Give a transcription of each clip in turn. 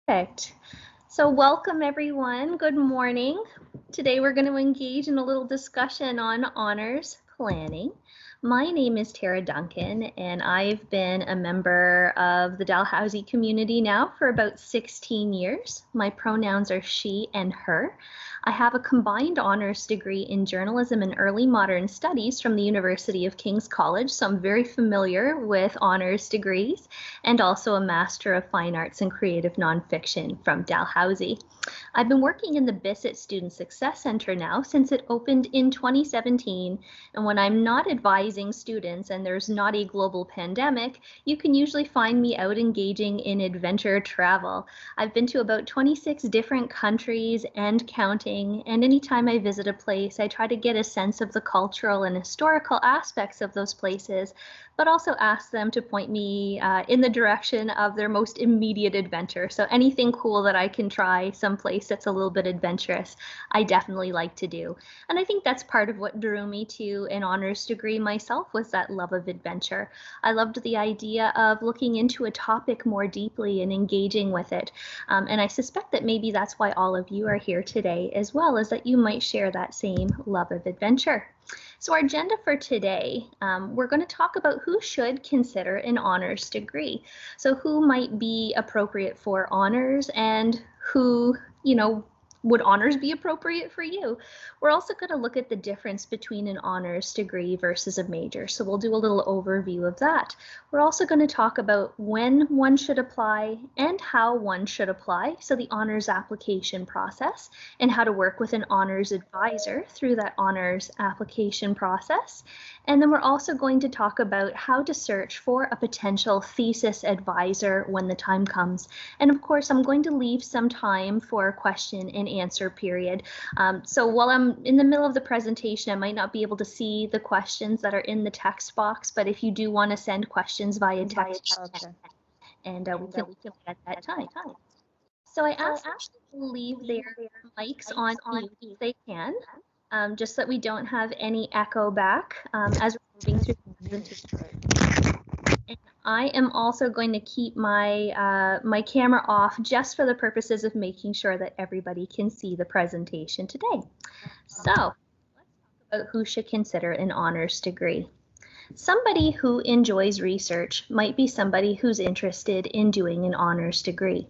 Perfect. So welcome everyone. Good morning. Today we're going to engage in a little discussion on honors planning. My name is Terra Duncan and I've been a member of the Dalhousie community now for about 16 years. My pronouns are she and her. I have a combined honors degree in journalism and early modern studies from the University of King's College, so I'm very familiar with honors degrees, and also a Master of Fine Arts in Creative Nonfiction from Dalhousie. I've been working in the Bissett Student Success Center now since it opened in 2017, and when I'm not advising students and there's not a global pandemic, you can usually find me out engaging in adventure travel. I've been to about 26 different countries and counting, and anytime I visit a place, I try to get a sense of the cultural and historical aspects of those places, but also ask them to point me in the direction of their most immediate adventure. So anything cool that I can try someplace that's a little bit adventurous, I definitely like to do. And I think that's part of what drew me to an honors degree myself, was that love of adventure. I loved the idea of looking into a topic more deeply and engaging with it. And I suspect that maybe that's why all of you are here today as well, is that you might share that same love of adventure. So our agenda for today, we're going to talk about who should consider an honors degree. So who might be appropriate for honors and who, would honors be appropriate for you? We're also going to look at the difference between an honors degree versus a major. So we'll do a little overview of that. We're also going to talk about when one should apply and how one should apply. So the honors application process and how to work with an honors advisor through that honors application process. And then we're also going to talk about how to search for a potential thesis advisor when the time comes. And of course, I'm going to leave some time for a question and answer period. So while I'm in the middle of the presentation, I might not be able to see the questions that are in the text box, but if you do want to send questions via text, and we can at that time. So I asked them to leave their mics on mute if they can, just so that we don't have any echo back as we're moving through the presentation. And I am also going to keep my my camera off just for the purposes of making sure that everybody can see the presentation today. So let's talk about who should consider an honors degree. Somebody who enjoys research might be somebody who's interested in doing an honors degree.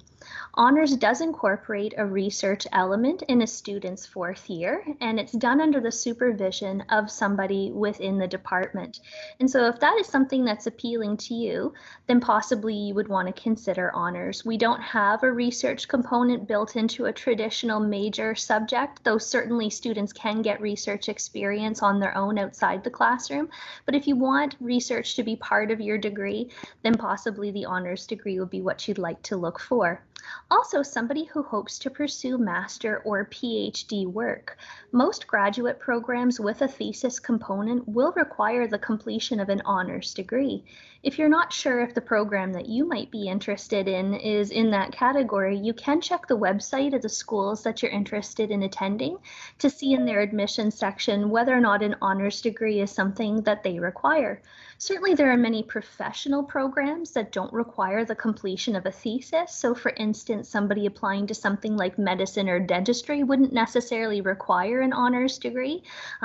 Honors does incorporate a research element in a student's fourth year, and it's done under the supervision of somebody within the department. And so if that is something that's appealing to you, then possibly you would want to consider honors. We don't have a research component built into a traditional major subject, though certainly students can get research experience on their own outside the classroom. But if you want research to be part of your degree, then possibly the honors degree would be what you'd like to look for. Also, somebody who hopes to pursue master or PhD work. Most graduate programs with a thesis component will require the completion of an honors degree. If you're not sure if the program that you might be interested in is in that category, you can check the website of the schools that you're interested in attending to see in their admissions section whether or not an honors degree is something that they require. Certainly, there are many professional programs that don't require the completion of a thesis. So for instance, somebody applying to something like medicine or dentistry wouldn't necessarily require an honors degree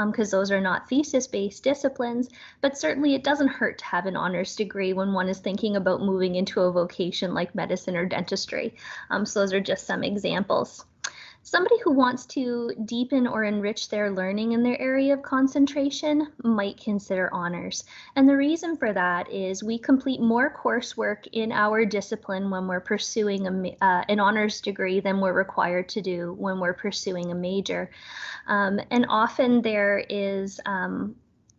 because those are not thesis-based disciplines, but certainly it doesn't hurt to have an honors degree when one is thinking about moving into a vocation like medicine or dentistry. So those are just some examples. Somebody who wants to deepen or enrich their learning in their area of concentration might consider honors. And the reason for that is we complete more coursework in our discipline when we're pursuing an honors degree than we're required to do when we're pursuing a major. And often there is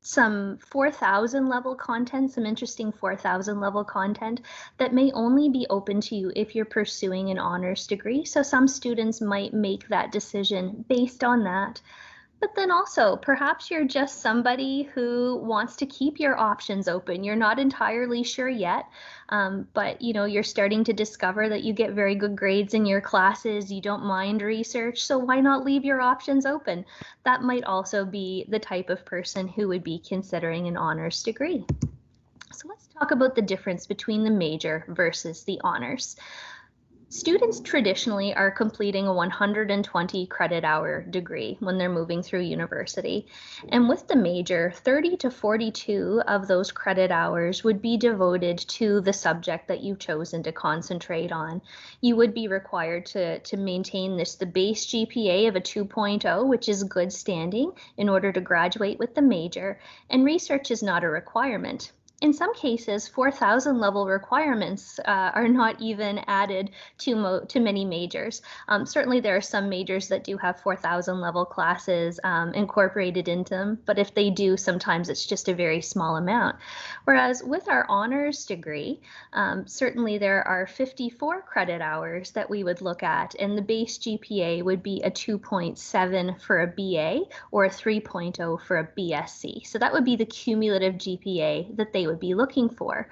some 4,000 level content, some interesting 4,000 level content that may only be open to you if you're pursuing an honors degree. So some students might make that decision based on that. But then also, perhaps you're just somebody who wants to keep your options open. You're not entirely sure yet, but you're starting to discover that you get very good grades in your classes, you don't mind research, so why not leave your options open? That might also be the type of person who would be considering an honors degree. So let's talk about the difference between the major versus the honors. Students traditionally are completing a 120 credit hour degree when they're moving through university. And with the major, 30 to 42 of those credit hours would be devoted to the subject that you've chosen to concentrate on. You would be required to maintain the base GPA of a 2.0, which is good standing in order to graduate with the major, and research is not a requirement. In some cases, 4,000 level requirements are not even added to many majors. Certainly there are some majors that do have 4,000 level classes incorporated into them, but if they do, sometimes it's just a very small amount. Whereas with our honors degree, certainly there are 54 credit hours that we would look at, and the base GPA would be a 2.7 for a BA or a 3.0 for a BSc. So that would be the cumulative GPA that they would be looking for.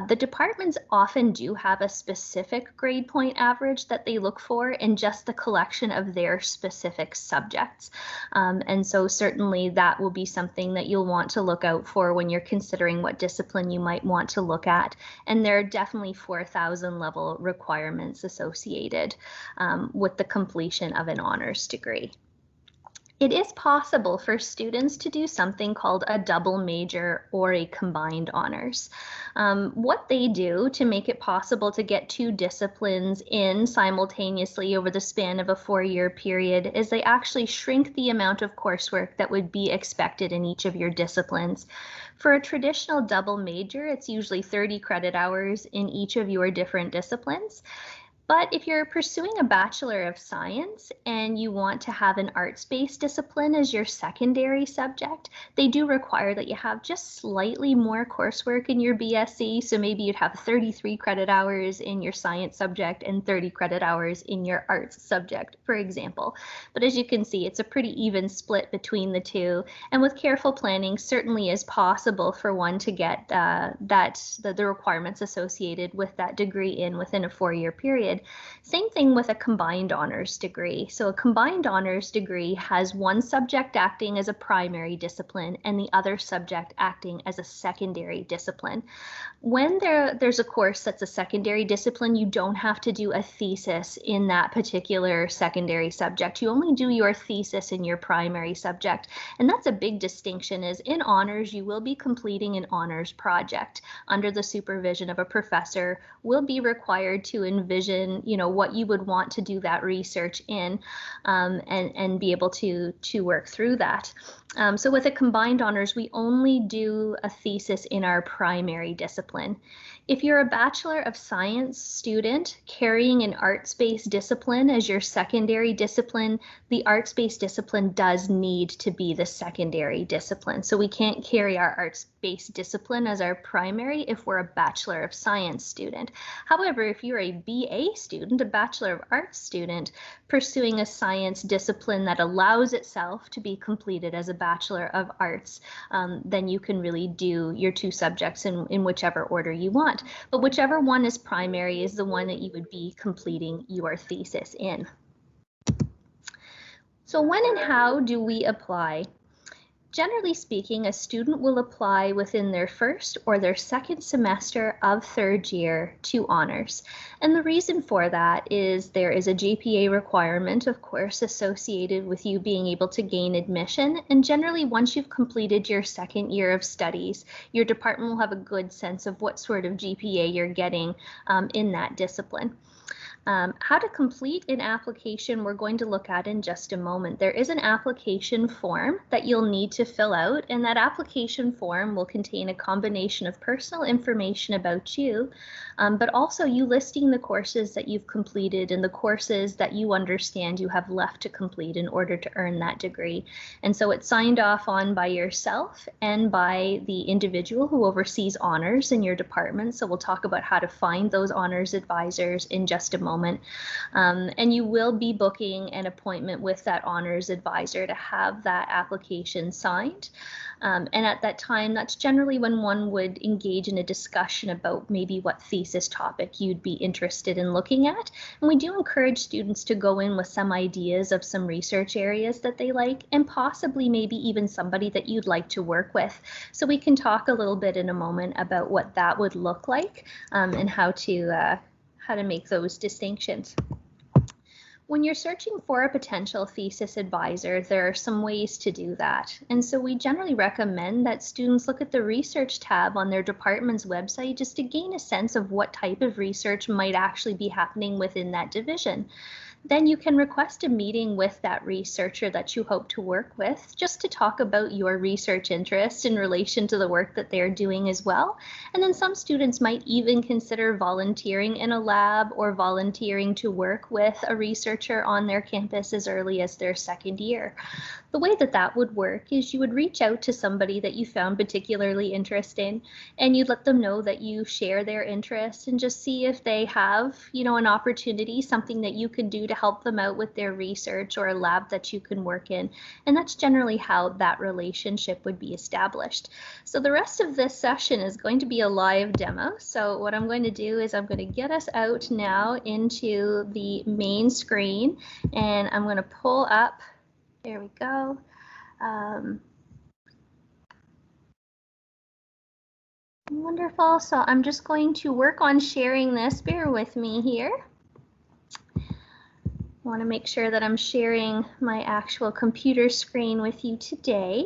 The departments often do have a specific grade point average that they look for in just the collection of their specific subjects. And so certainly that will be something that you'll want to look out for when you're considering what discipline you might want to look at. And there are definitely 4,000 level requirements associated with the completion of an honors degree. It is possible for students to do something called a double major or a combined honors. What they do to make it possible to get two disciplines in simultaneously over the span of a 4-year period is they actually shrink the amount of coursework that would be expected in each of your disciplines. For a traditional double major, it's usually 30 credit hours in each of your different disciplines. But if you're pursuing a Bachelor of Science and you want to have an arts-based discipline as your secondary subject, they do require that you have just slightly more coursework in your BSc. So maybe you'd have 33 credit hours in your science subject and 30 credit hours in your arts subject, for example. But as you can see, it's a pretty even split between the two. And with careful planning, certainly is possible for one to get the requirements associated with that degree in within a 4-year period. Same thing with a combined honors degree. So a combined honors degree has one subject acting as a primary discipline and the other subject acting as a secondary discipline. When there's a course that's a secondary discipline, you don't have to do a thesis in that particular secondary subject. You only do your thesis in your primary subject. And that's a big distinction, is in honors, you will be completing an honors project under the supervision of a professor, will be required to envision, what you would want to do that research in, and be able to work through that. So with a combined honors, we only do a thesis in our primary discipline. If you're a Bachelor of Science student carrying an arts-based discipline as your secondary discipline, the arts-based discipline does need to be the secondary discipline. So we can't carry our arts-based discipline as our primary if we're a Bachelor of Science student. However, if you're a BA student, a Bachelor of Arts student, pursuing a science discipline that allows itself to be completed as a Bachelor of Arts, then you can really do your two subjects in whichever order you want. But whichever one is primary is the one that you would be completing your thesis in. So when and how do we apply? Generally speaking, a student will apply within their first or their second semester of third year to honors. And the reason for that is there is a GPA requirement, of course, associated with you being able to gain admission. And generally, once you've completed your second year of studies, your department will have a good sense of what sort of GPA you're getting in that discipline. How to complete an application we're going to look at in just a moment. There is an application form that you'll need to fill out, and that application form will contain a combination of personal information about you, but also you listing the courses that you've completed and the courses that you understand you have left to complete in order to earn that degree. And so it's signed off on by yourself and by the individual who oversees honors in your department. So we'll talk about how to find those honors advisors in just a moment. And you will be booking an appointment with that honors advisor to have that application signed. And at that time, that's generally when one would engage in a discussion about maybe what thesis topic you'd be interested in looking at. And we do encourage students to go in with some ideas of some research areas that they like, and possibly maybe even somebody that you'd like to work with. So we can talk a little bit in a moment about what that would look like, and how how to make those distinctions. When you're searching for a potential thesis advisor, there are some ways to do that. And so we generally recommend that students look at the research tab on their department's website just to gain a sense of what type of research might actually be happening within that division. Then you can request a meeting with that researcher that you hope to work with just to talk about your research interest in relation to the work that they're doing as well. And then some students might even consider volunteering in a lab or volunteering to work with a researcher on their campus as early as their second year. The way that that would work is you would reach out to somebody that you found particularly interesting, and you'd let them know that you share their interest and just see if they have, an opportunity, something that you could do to help them out with their research or a lab that you can work in. And that's generally how that relationship would be established. So the rest of this session is going to be a live demo. So what I'm going to do is I'm going to get us out now into the main screen, and I'm going to pull up. There we go. Wonderful. So I'm just going to work on sharing this. Bear with me here. I want to make sure that I'm sharing my actual computer screen with you today.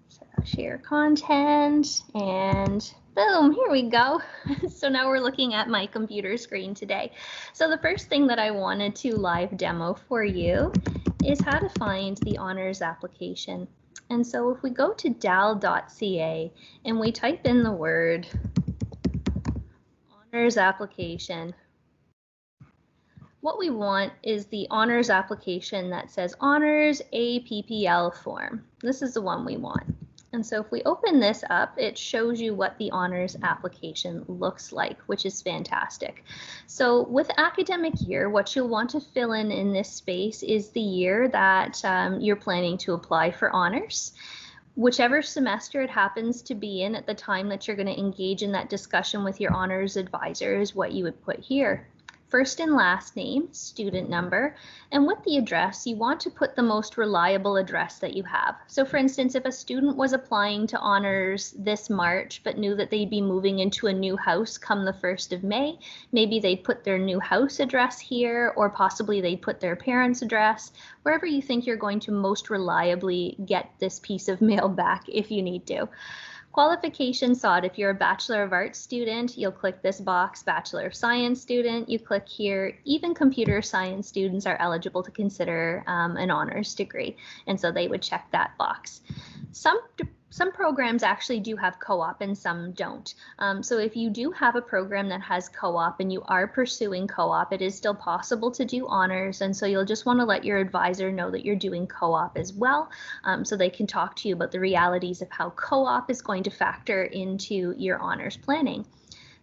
So I'll share content, and boom, here we go. So now we're looking at my computer screen today. So the first thing that I wanted to live demo for you is how to find the honors application. And so if we go to dal.ca and we type in the word honors application, what we want is the honors application that says honors APPL form. This is the one we want. And so if we open this up, it shows you what the honors application looks like, which is fantastic. So with academic year, what you'll want to fill in this space is the year that you're planning to apply for honors. Whichever semester it happens to be in at the time that you're going to engage in that discussion with your honors advisor is what you would put here. First and last name, student number, and with the address, you want to put the most reliable address that you have. So for instance, if a student was applying to honors this March, but knew that they'd be moving into a new house come the 1st of May, maybe they'd put their new house address here, or possibly they'd put their parents' address, wherever you think you're going to most reliably get this piece of mail back if you need to. Qualification sought. If you're a Bachelor of Arts student, you'll click this box. Bachelor of Science student, you click here. Even computer science students are eligible to consider an honors degree, and so they would check that box. Some programs actually do have co-op and some don't. So if you do have a program that has co-op and you are pursuing co-op, it is still possible to do honors, and so you'll just want to let your advisor know that you're doing co-op as well, so they can talk to you about the realities of how co-op is going to factor into your honors planning.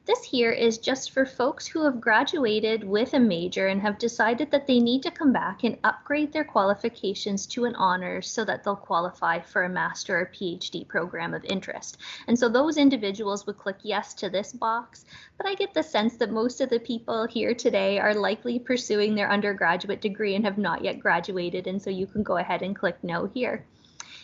This here is just for folks who have graduated with a major and have decided that they need to come back and upgrade their qualifications to an honors so that they'll qualify for a master or PhD program of interest. And so those individuals would click yes to this box, but I get the sense that most of the people here today are likely pursuing their undergraduate degree and have not yet graduated, and so you can go ahead and click no here.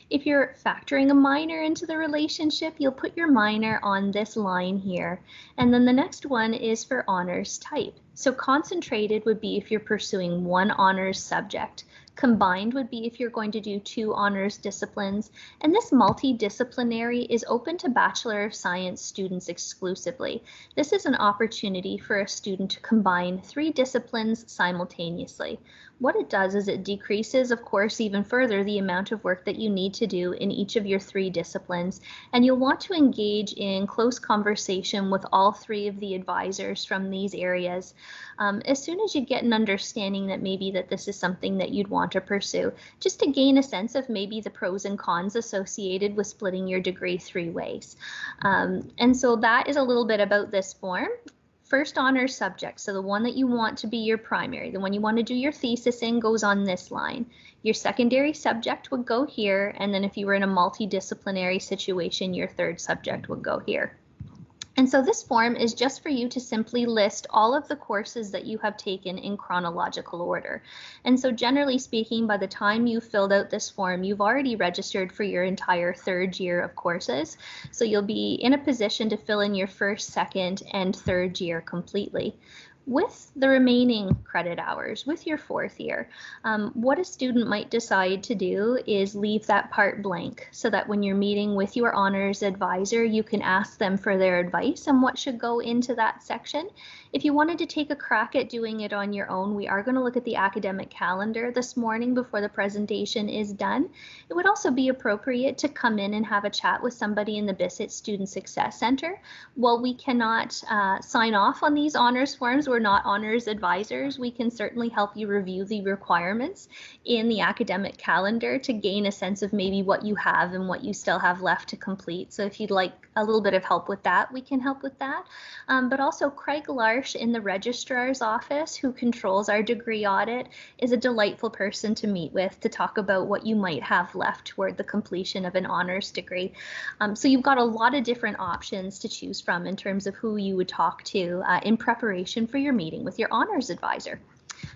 If you're factoring a minor into the relationship, you'll put your minor on this line here. And then the next one is for honors type. So concentrated would be if you're pursuing one honors subject. Combined would be if you're going to do 2 honors disciplines. And this multidisciplinary is open to Bachelor of Science students exclusively. This is an opportunity for a student to combine 3 disciplines simultaneously. What it does is it decreases, of course, even further the amount of work that you need to do in each of your 3 disciplines, and you'll want to engage in close conversation with all 3 of the advisors from these areas as soon as you get an understanding that maybe that this is something that you'd want to pursue, just to gain a sense of maybe the pros and cons associated with splitting your degree 3 ways. And so that is a little bit about this form. First honors subject, so the one that you want to be your primary, the one you want to do your thesis in goes on this line. Your secondary subject would go here, and then if you were in a multidisciplinary situation, your third subject would go here. And so this form is just for you to simply list all of the courses that you have taken in chronological order. And so generally speaking, by the time you filled out this form, you've already registered for your entire third year of courses. So you'll be in a position to fill in your first, second, and third year completely. With the remaining credit hours, with your fourth year, what a student might decide to do is leave that part blank so that when you're meeting with your honors advisor, you can ask them for their advice on what should go into that section. If you wanted to take a crack at doing it on your own, we are going to look at the academic calendar this morning before the presentation is done. It would also be appropriate to come in and have a chat with somebody in the Bissett Student Success Center. While we cannot sign off on these honors forms, we're not honors advisors, we can certainly help you review the requirements in the academic calendar to gain a sense of maybe what you have and what you still have left to complete. So if you'd like a little bit of help with that, we can help with that. But also Craig Larsh in the registrar's office, who controls our degree audit, is a delightful person to meet with to talk about what you might have left toward the completion of an honors degree. So you've got a lot of different options to choose from in terms of who you would talk to in preparation for your meeting with your honors advisor.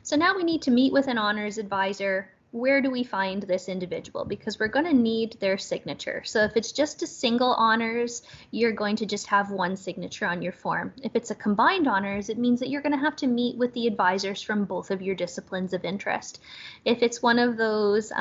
So now we need to meet with an honors advisor. Where do we find this individual? Because we're going to need their signature. So if it's just a single honors, you're going to just have one signature on your form. If it's a combined honors, it means that you're going to have to meet with the advisors from both of your disciplines of interest. If it's one of those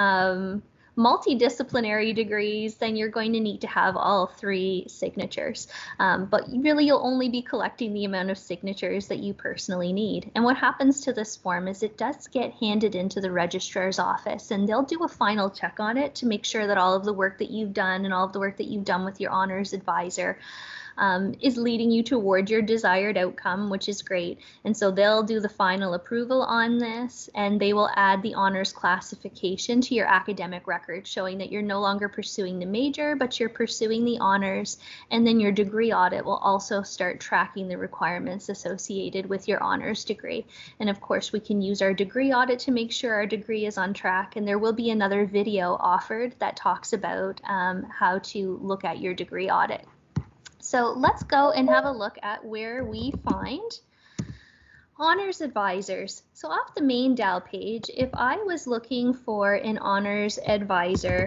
multidisciplinary degrees, then you're going to need to have all three signatures. But really, you'll only be collecting the amount of signatures that you personally need. And what happens to this form is it does get handed into the registrar's office, and they'll do a final check on it to make sure that all of the work that you've done and all of the work that you've done with your honors advisor is leading you toward your desired outcome, which is great. And so they'll do the final approval on this, and they will add the honors classification to your academic record, showing that you're no longer pursuing the major, but you're pursuing the honors. And then your degree audit will also start tracking the requirements associated with your honors degree. And of course, we can use our degree audit to make sure our degree is on track. And there will be another video offered that talks about how to look at your degree audit. So let's go and have a look at where we find honors advisors. So off the main DAL page, if I was looking for an honors advisor,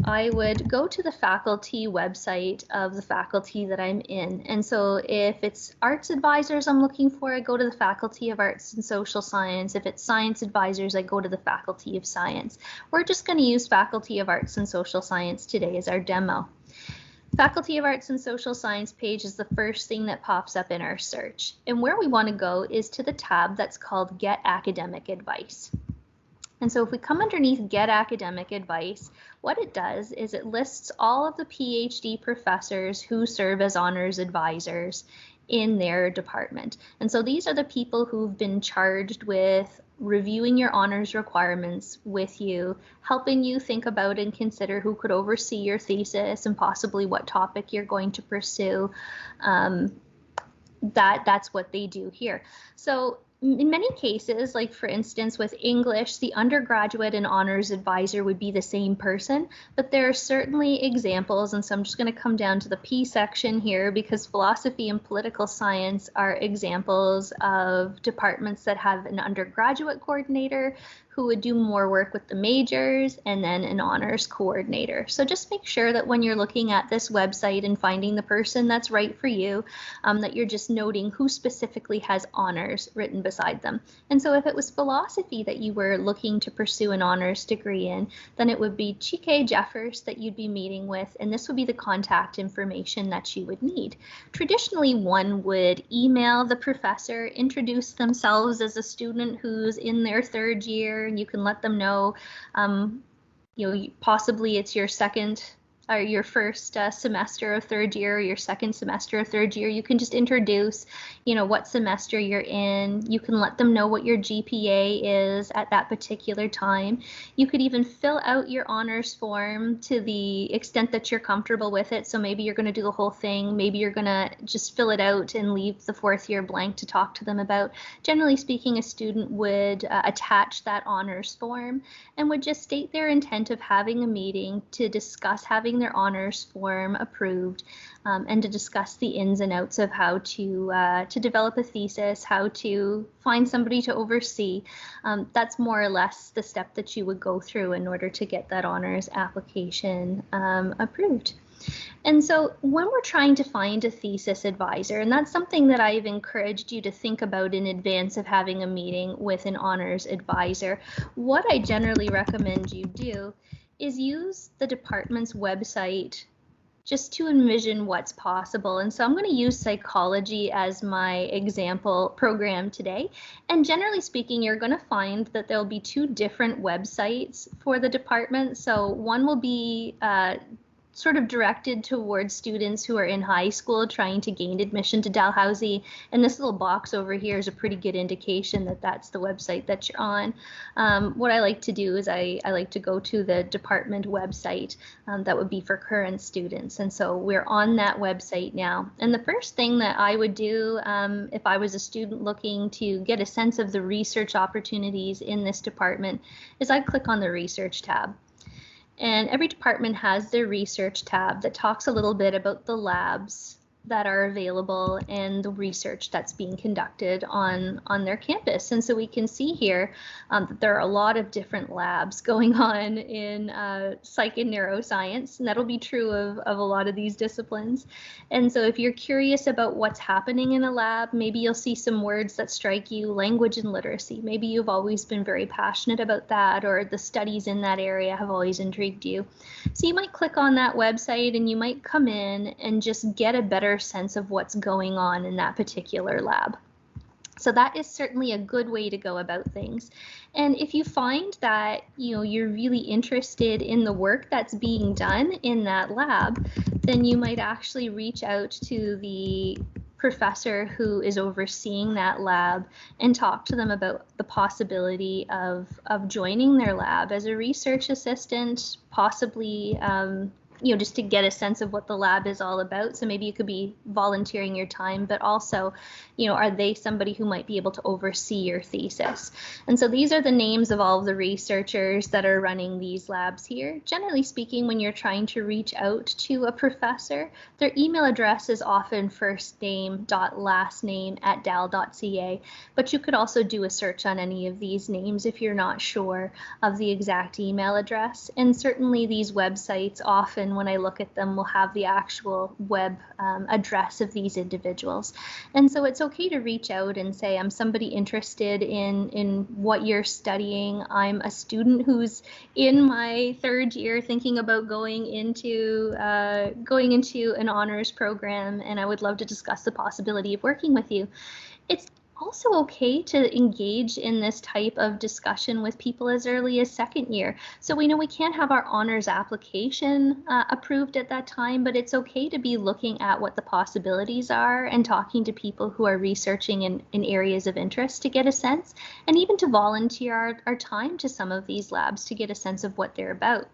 I would go to the faculty website of the faculty that I'm in. And so if it's arts advisors I'm looking for, I go to the Faculty of Arts and Social Science. If it's science advisors, I go to the Faculty of Science. We're just going to use Faculty of Arts and Social Science today as our demo. Faculty of Arts and Social Science page is the first thing that pops up in our search. And where we want to go is to the tab that's called Get Academic Advice. And so if we come underneath Get Academic Advice, what it does is it lists all of the PhD professors who serve as honors advisors in their department. And so these are the people who've been charged with reviewing your honors requirements with you, helping you think about and consider who could oversee your thesis and possibly what topic you're going to pursue. That's what they do here. So in many cases, like for instance with English, the undergraduate and honors advisor would be the same person, but there are certainly examples, and so I'm just going to come down to the P section here because philosophy and political science are examples of departments that have an undergraduate coordinator who would do more work with the majors, and then an honors coordinator. So just make sure that when you're looking at this website and finding the person that's right for you, that you're just noting who specifically has honors written beside them. And so if it was philosophy that you were looking to pursue an honors degree in, then it would be Chike Jeffers that you'd be meeting with, and this would be the contact information that you would need. Traditionally, one would email the professor, introduce themselves as a student who's in their third year, and you can let them know, possibly it's your second or your first semester of third year, or your second semester of third year. You can just introduce, what semester you're in. You can let them know what your GPA is at that particular time. You could even fill out your honors form to the extent that you're comfortable with it. So maybe you're going to do the whole thing. Maybe you're going to just fill it out and leave the fourth year blank to talk to them about. Generally speaking, a student would attach that honors form and would just state their intent of having a meeting to discuss having getting their honors form approved, and to discuss the ins and outs of how to develop a thesis, how to find somebody to oversee. That's more or less the step that you would go through in order to get that honors application approved. And so when we're trying to find a thesis advisor, and that's something that I've encouraged you to think about in advance of having a meeting with an honors advisor, what I generally recommend you do is use the department's website just to envision what's possible. And so I'm going to use psychology as my example program today. And generally speaking, you're going to find that there'll be two different websites for the department. So one will be sort of directed towards students who are in high school trying to gain admission to Dalhousie. And this little box over here is a pretty good indication that that's the website that you're on. What I like to do is I like to go to the department website that would be for current students. And so we're on that website now. And the first thing that I would do if I was a student looking to get a sense of the research opportunities in this department is I'd click on the research tab. And every department has their research tab that talks a little bit about the labs that are available and the research that's being conducted on their campus. And so we can see here that there are a lot of different labs going on in psych and neuroscience, and that'll be true of a lot of these disciplines. And so if you're curious about what's happening in a lab, maybe you'll see some words that strike you, language and literacy. Maybe you've always been very passionate about that, or the studies in that area have always intrigued you. So you might click on that website and you might come in and just get a better sense of what's going on in that particular lab. So that is certainly a good way to go about things. And if you find that you're really interested in the work that's being done in that lab, then you might actually reach out to the professor who is overseeing that lab and talk to them about the possibility of joining their lab as a research assistant, possibly just to get a sense of what the lab is all about. So maybe you could be volunteering your time, but also, are they somebody who might be able to oversee your thesis? And so these are the names of all of the researchers that are running these labs here. Generally speaking, when you're trying to reach out to a professor, their email address is often firstname.lastname@dal.ca, but you could also do a search on any of these names if you're not sure of the exact email address. And certainly these websites often, when I look at them, will have the actual web address of these individuals. And so it's okay to reach out and say, I'm somebody interested in what you're studying. I'm a student who's in my third year thinking about going into an honors program, and I would love to discuss the possibility of working with you. It's also okay to engage in this type of discussion with people as early as second year. So we know we can't have our honors application approved at that time, but it's okay to be looking at what the possibilities are and talking to people who are researching in areas of interest to get a sense, and even to volunteer our time to some of these labs to get a sense of what they're about.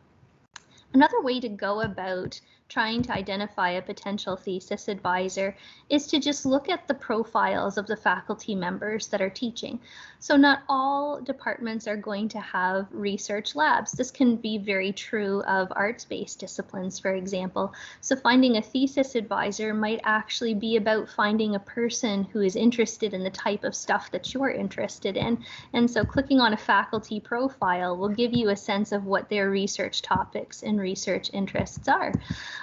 Another way to go about trying to identify a potential thesis advisor is to just look at the profiles of the faculty members that are teaching. So not all departments are going to have research labs. This can be very true of arts-based disciplines, for example. So finding a thesis advisor might actually be about finding a person who is interested in the type of stuff that you're interested in. And so clicking on a faculty profile will give you a sense of what their research topics and research interests are.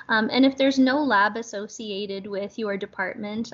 And if there's no lab associated with your department,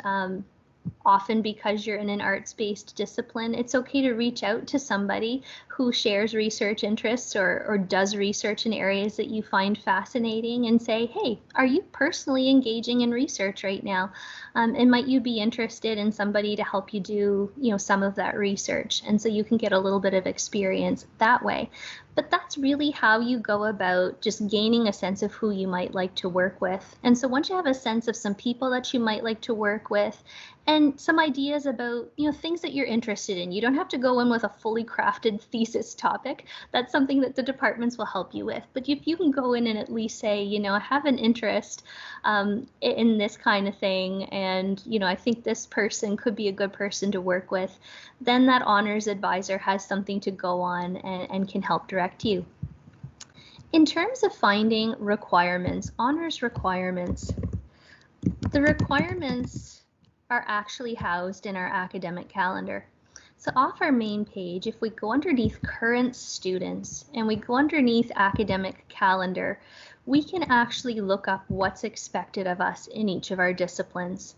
often because you're in an arts-based discipline, it's okay to reach out to somebody who shares research interests or does research in areas that you find fascinating and say, hey, are you personally engaging in research right now? And might you be interested in somebody to help you do, some of that research? And so you can get a little bit of experience that way. But that's really how you go about just gaining a sense of who you might like to work with. And so once you have a sense of some people that you might like to work with and some ideas about, things that you're interested in, you don't have to go in with a fully crafted thesis topic. That's something that the departments will help you with. But if you can go in and at least say, I have an interest in this kind of thing, and, I think this person could be a good person to work with, then that honors advisor has something to go on and can help direct you. In terms of finding requirements, honors requirements, the requirements are actually housed in our academic calendar. So off our main page, if we go underneath current students and we go underneath academic calendar, we can actually look up what's expected of us in each of our disciplines.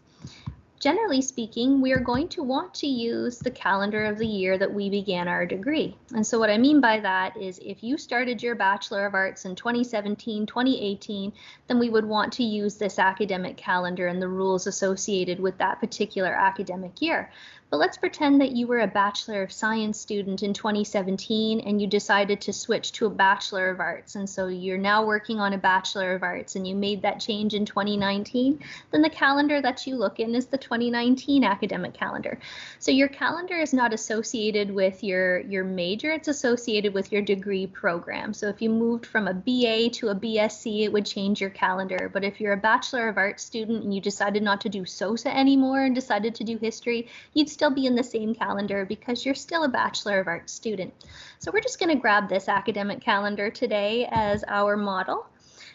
Generally speaking, we are going to want to use the calendar of the year that we began our degree. And so what I mean by that is if you started your Bachelor of Arts in 2017, 2018, then we would want to use this academic calendar and the rules associated with that particular academic year. But let's pretend that you were a Bachelor of Science student in 2017 and you decided to switch to a Bachelor of Arts. And so you're now working on a Bachelor of Arts and you made that change in 2019. Then the calendar that you look in is the 2019 academic calendar. So your calendar is not associated with your major, it's associated with your degree program. So if you moved from a BA to a BSc, it would change your calendar. But if you're a Bachelor of Arts student and you decided not to do SOSA anymore and decided to do history, you'd still be in the same calendar because you're still a Bachelor of Arts student. So we're just going to grab this academic calendar today as our model.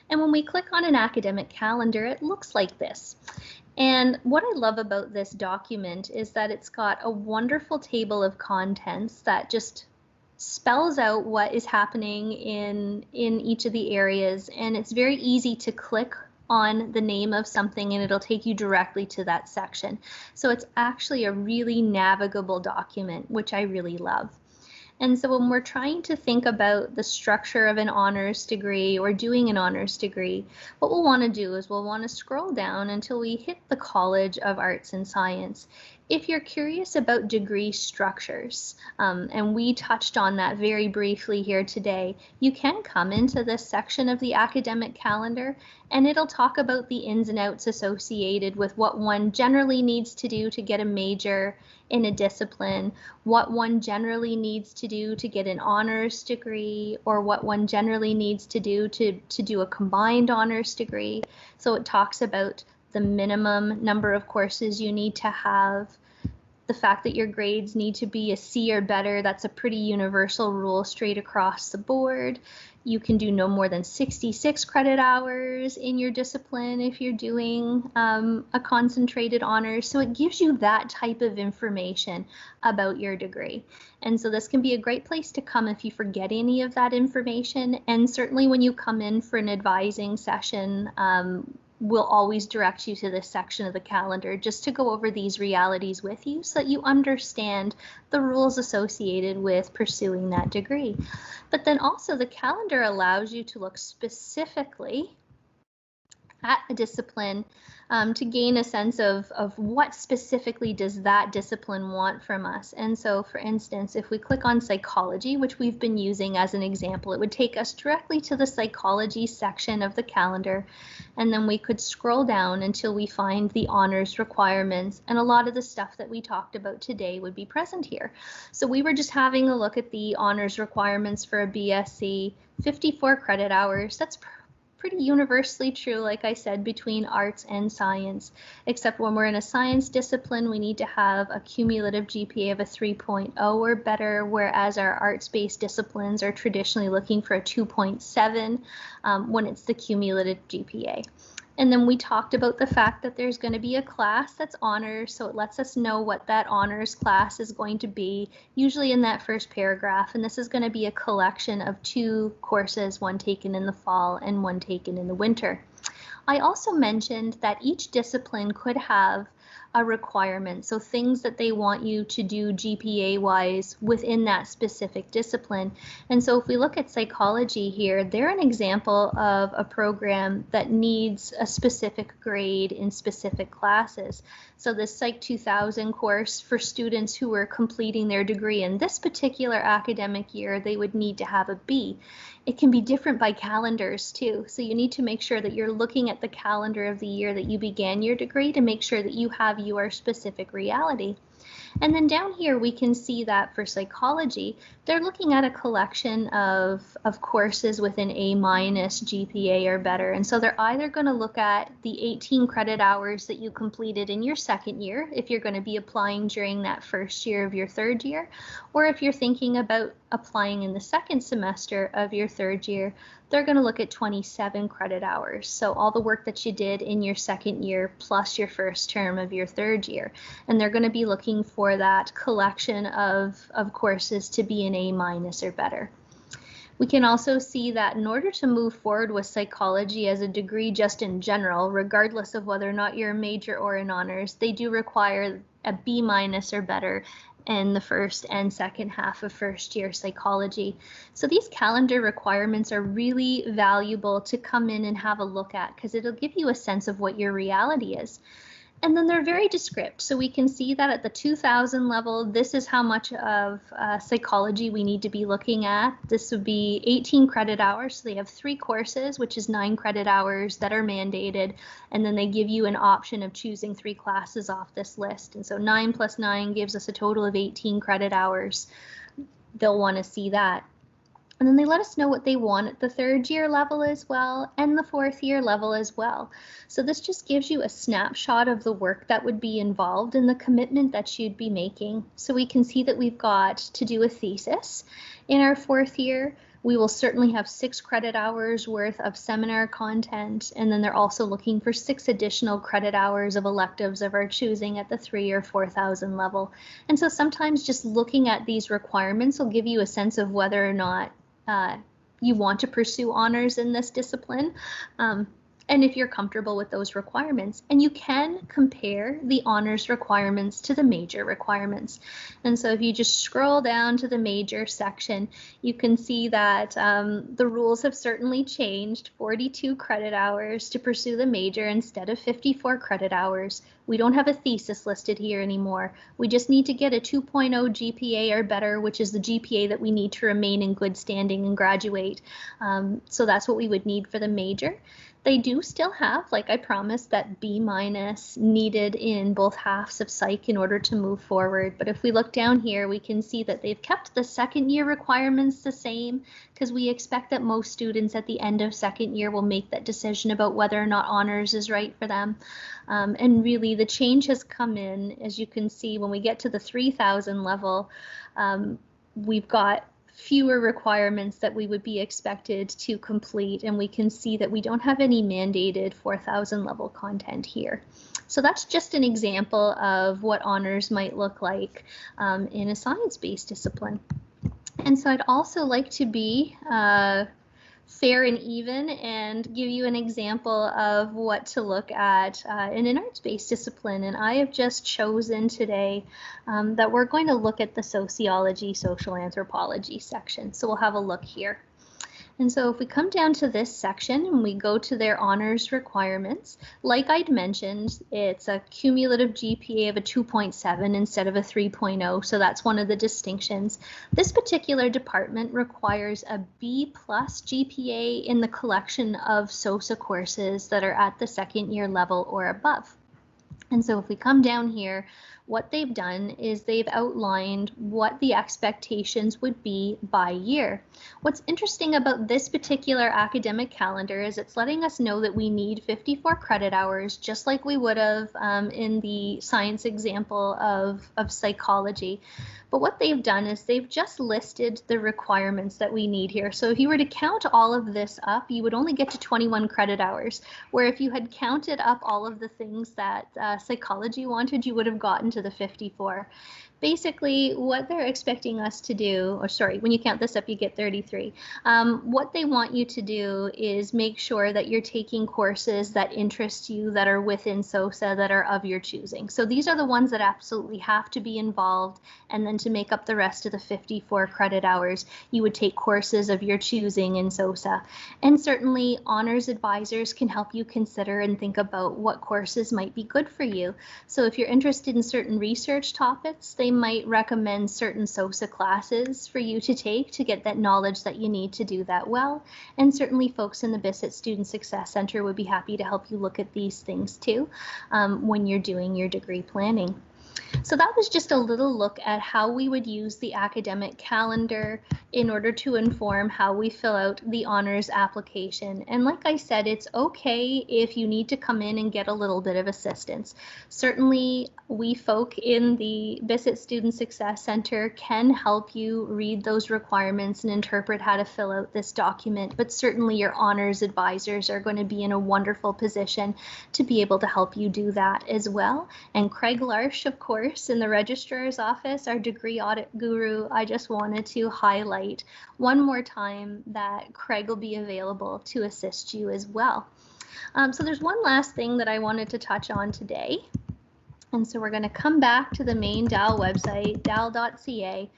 And when we click on an academic calendar, it looks like this. And what I love about this document is that it's got a wonderful table of contents that just spells out what is happening in each of the areas. And it's very easy to click on the name of something and it'll take you directly to that section. So it's actually a really navigable document, which I really love. And so when we're trying to think about the structure of an honors degree or doing an honors degree, what we'll want to do is we'll want to scroll down until we hit the College of Arts and Science. If you're curious about degree structures, and we touched on that very briefly here today, you can come into this section of the academic calendar and it'll talk about the ins and outs associated with what one generally needs to do to get a major in a discipline, what one generally needs to do to get an honors degree, or what one generally needs to do do a combined honors degree. So it talks about the minimum number of courses you need to have, the fact that your grades need to be a C or better. That's a pretty universal rule straight across the board. You can do no more than 66 credit hours in your discipline if you're doing a concentrated honors. So it gives you that type of information about your degree. And so this can be a great place to come if you forget any of that information. And certainly when you come in for an advising session, we'll always direct you to this section of the calendar just to go over these realities with you so that you understand the rules associated with pursuing that degree. But then also the calendar allows you to look specifically at a discipline to gain a sense of what specifically does that discipline want from us. And so, for instance, if we click on psychology, which we've been using as an example, it would take us directly to the psychology section of the calendar, and then we could scroll down until we find the honors requirements, and a lot of the stuff that we talked about today would be present here. So we were just having a look at the honors requirements for a BSc, 54 credit hours. That's pretty universally true, like I said, between arts and science, except when we're in a science discipline, we need to have a cumulative GPA of a 3.0 or better, whereas our arts-based disciplines are traditionally looking for a 2.7 when it's the cumulative GPA. And then we talked about the fact that there's going to be a class that's honors, so it lets us know what that honors class is going to be, usually in that first paragraph. And this is going to be a collection of 2 courses, one taken in the fall and one taken in the winter. I also mentioned that each discipline could have a requirement, so things that they want you to do GPA-wise within that specific discipline. And so if we look at psychology here, they're an example of a program that needs a specific grade in specific classes. So this Psych 2000 course for students who are completing their degree in this particular academic year, they would need to have a B. It can be different by calendars too, so you need to make sure that you're looking at the calendar of the year that you began your degree to make sure that you have your specific reality. And then down here we can see that for psychology, they're looking at a collection of courses with an A- GPA or better. And so they're either going to look at the 18 credit hours that you completed in your second year, if you're going to be applying during that first year of your third year, or if you're thinking about applying in the second semester of your third year, they're going to look at 27 credit hours. So all the work that you did in your second year plus your first term of your third year. And they're going to be looking for that collection of courses to be an A- or better. We can also see that in order to move forward with psychology as a degree just in general, regardless of whether or not you're a major or an honors, they do require a B- or better in the first and second half of first year psychology. So these calendar requirements are really valuable to come in and have a look at because it'll give you a sense of what your reality is. And then they're very descriptive. So we can see that at the 2000 level, this is how much of psychology we need to be looking at. This would be 18 credit hours. So they have 3 courses, which is 9 credit hours that are mandated. And then they give you an option of choosing 3 classes off this list. And so 9 plus 9 gives us a total of 18 credit hours. They'll want to see that. And then they let us know what they want at the third year level as well, and the fourth year level as well. So this just gives you a snapshot of the work that would be involved and the commitment that you'd be making. So we can see that we've got to do a thesis in our fourth year. We will certainly have 6 credit hours worth of seminar content, and then they're also looking for 6 additional credit hours of electives of our choosing at the 3,000 or 4,000 level. And so sometimes just looking at these requirements will give you a sense of whether or not you want to pursue honors in this discipline, and if you're comfortable with those requirements. And you can compare the honors requirements to the major requirements. And so if you just scroll down to the major section, you can see that the rules have certainly changed. 42 credit hours to pursue the major instead of 54 credit hours. We don't have a thesis listed here anymore. We just need to get a 2.0 GPA or better, which is the GPA that we need to remain in good standing and graduate. So that's what we would need for the major. They do still have, like I promised, that B- needed in both halves of psych in order to move forward. But if we look down here, we can see that they've kept the second year requirements the same, because we expect that most students at the end of second year will make that decision about whether or not honors is right for them. And really the change has come in, as you can see, when we get to the 3,000 level, we've got fewer requirements that we would be expected to complete, and we can see that we don't have any mandated 4,000 level content here. So that's just an example of what honors might look like in a science-based discipline. And so I'd also like to be fair and even and give you an example of what to look at in an arts-based discipline. And I have just chosen today that we're going to look at the sociology, social anthropology section. So we'll have a look here. And so if we come down to this section and we go to their honors requirements, like I'd mentioned, it's a cumulative GPA of a 2.7 instead of a 3.0. So that's one of the distinctions. This particular department requires a B+ GPA in the collection of SOSA courses that are at the second year level or above. And so if we come down here, what they've done is they've outlined what the expectations would be by year. What's interesting about this particular academic calendar is it's letting us know that we need 54 credit hours, just like we would have in the science example of psychology. But what they've done is they've just listed the requirements that we need here. So if you were to count all of this up, you would only get to 21 credit hours, where if you had counted up all of the things that psychology wanted, you would have gotten to the 54. Basically, what they're expecting us to do, or sorry, when you count this up, you get 33. What they want you to do is make sure that you're taking courses that interest you, that are within SOSA, that are of your choosing. So these are the ones that absolutely have to be involved. And then to make up the rest of the 54 credit hours, you would take courses of your choosing in SOSA. And certainly honors advisors can help you consider and think about what courses might be good for you. So if you're interested in certain research topics, they might recommend certain SOSA classes for you to take to get that knowledge that you need to do that well. And certainly folks in the Bissett Student Success Center would be happy to help you look at these things too when you're doing your degree planning. So that was just a little look at how we would use the academic calendar in order to inform how we fill out the honors application. And like I said, it's okay if you need to come in and get a little bit of assistance. Certainly, we folk in the Bissett Student Success Center can help you read those requirements and interpret how to fill out this document, but certainly your honors advisors are going to be in a wonderful position to be able to help you do that as well. And Craig Larsh, of course, in the registrar's office, our degree audit guru, I just wanted to highlight one more time that Craig will be available to assist you as well. So there's one last thing that I wanted to touch on today. And so we're going to come back to the main DAL website, dal.ca.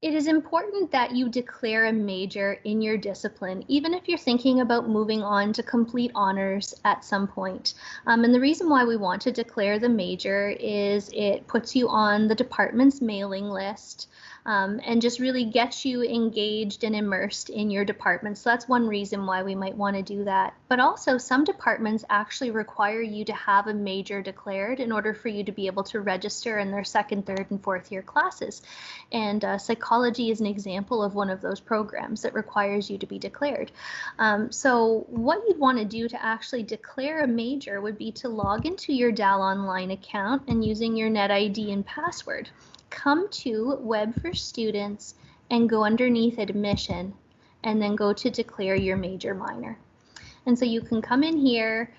It is important that you declare a major in your discipline, even if you're thinking about moving on to complete honors at some point. And the reason why we want to declare the major is it puts you on the department's mailing list. And just really gets you engaged and immersed in your department. So that's one reason why we might want to do that. But also some departments actually require you to have a major declared in order for you to be able to register in their second, third, and fourth year classes. And psychology is an example of one of those programs that requires you to be declared. So what you'd want to do to actually declare a major would be to log into your DAL Online account and using your NetID and password. Come to Web for Students and go underneath Admission and then go to declare your major minor. And so you can come in here,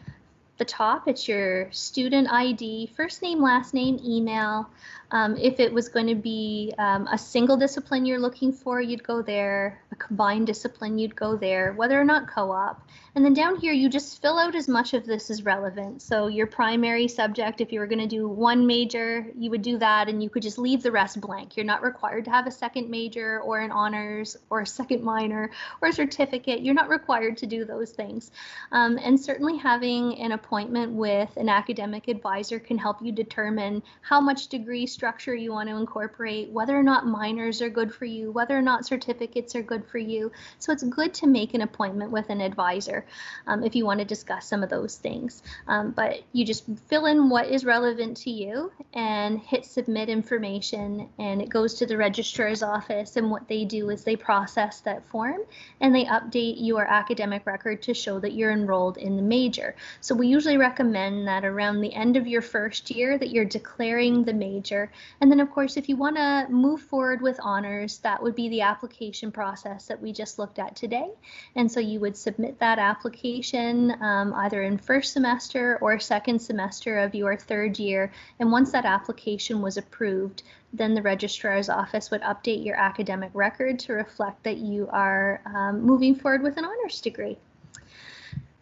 the top, it's your student ID, first name, last name, email. If it was going to be a single discipline you're looking for, you'd go there. A combined discipline, you'd go there, whether or not co-op. And then down here, you just fill out as much of this as relevant. So your primary subject, if you were going to do one major, you would do that and you could just leave the rest blank. You're not required to have a second major or an honors or a second minor or a certificate. You're not required to do those things. And certainly having an appointment with an academic advisor can help you determine how much degree structure you want to incorporate, whether or not minors are good for you, whether or not certificates are good for you. So it's good to make an appointment with an advisor if you want to discuss some of those things. But you just fill in what is relevant to you and hit submit information, and it goes to the registrar's office, and what they do is they process that form and they update your academic record to show that you're enrolled in the major. So we usually recommend that around the end of your first year that you're declaring the major. And then of course, if you want to move forward with honors, that would be the application process that we just looked at today. And so you would submit that application either in first semester or second semester of your third year. And once that application was approved, then the registrar's office would update your academic record to reflect that you are moving forward with an honors degree.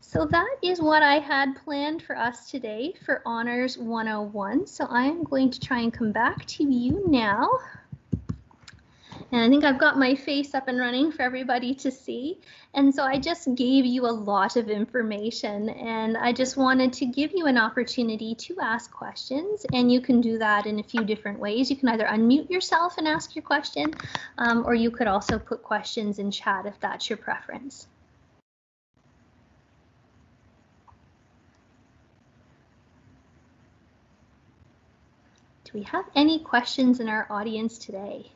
So that is what I had planned for us today for Honors 101. So I am going to try and come back to you now. And I think I've got my face up and running for everybody to see. And so I just gave you a lot of information, and I just wanted to give you an opportunity to ask questions. And you can do that in a few different ways. You can either unmute yourself and ask your question, or you could also put questions in chat if that's your preference. Do we have any questions in our audience today?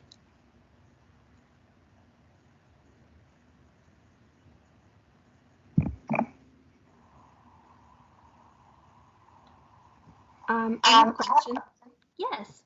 I have a question. Yes.